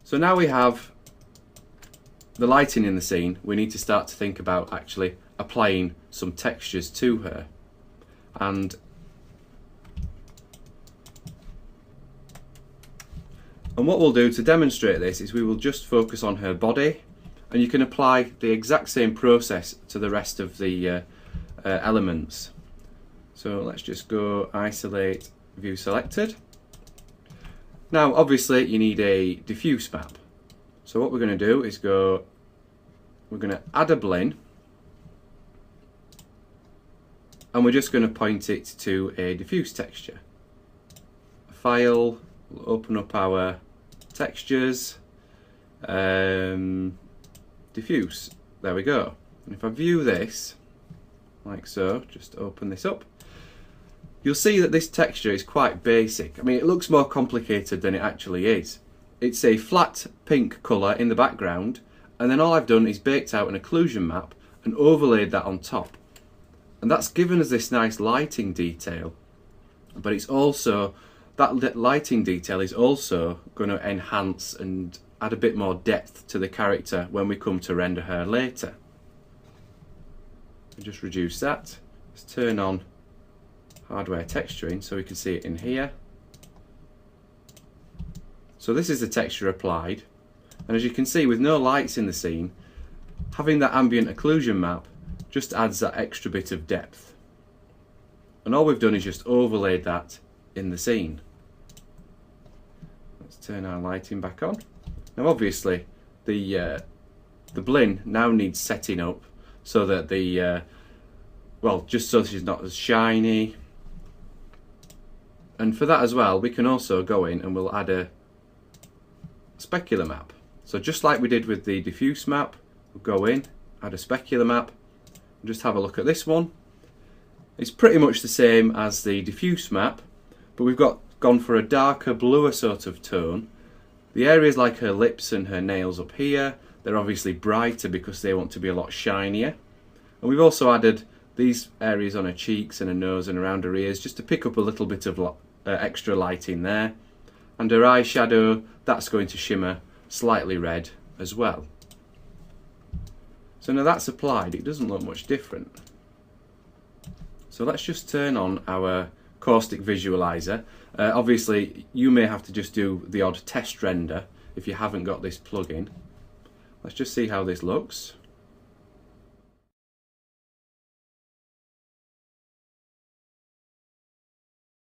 So now we have the lighting in the scene, we need to start to think about actually applying some textures to her. And what we'll do to demonstrate this is we will just focus on her body, and you can apply the exact same process to the rest of the elements. So let's just go isolate, view selected. Now obviously you need a diffuse map. So what we're going to do is we're going to add a blin, and we're just going to point it to a diffuse texture. File, we'll open up our textures, diffuse, there we go. And if I view this like so, just open this up, you'll see that this texture is quite basic. I mean, it looks more complicated than it actually is. It's a flat pink colour in the background, and then all I've done is baked out an occlusion map and overlaid that on top. And that's given us this nice lighting detail, but it's also, that lighting detail is also going to enhance and add a bit more depth to the character when we come to render her later. I'll just reduce that. Let's turn on hardware texturing so we can see it in here. So this is the texture applied, and as you can see, with no lights in the scene, having that ambient occlusion map just adds that extra bit of depth. And all we've done is just overlaid that in the scene. Let's turn our lighting back on. Now obviously the blin now needs setting up so that just so she's not as shiny. And for that as well, we can also go in and we'll add a specular map. So just like we did with the diffuse map, we'll go in, add a specular map, and just have a look at this one. It's pretty much the same as the diffuse map, but we've gone for a darker, bluer sort of tone. The areas like her lips and her nails up here, they're obviously brighter because they want to be a lot shinier. And we've also added these areas on her cheeks and her nose and around her ears just to pick up a little bit of extra lighting there. And her eyeshadow, that's going to shimmer slightly red as well. So now that's applied, it doesn't look much different. So let's just turn on our Caustic Visualizer. Obviously you may have to just do the odd test render if you haven't got this plugin. Let's just see how this looks.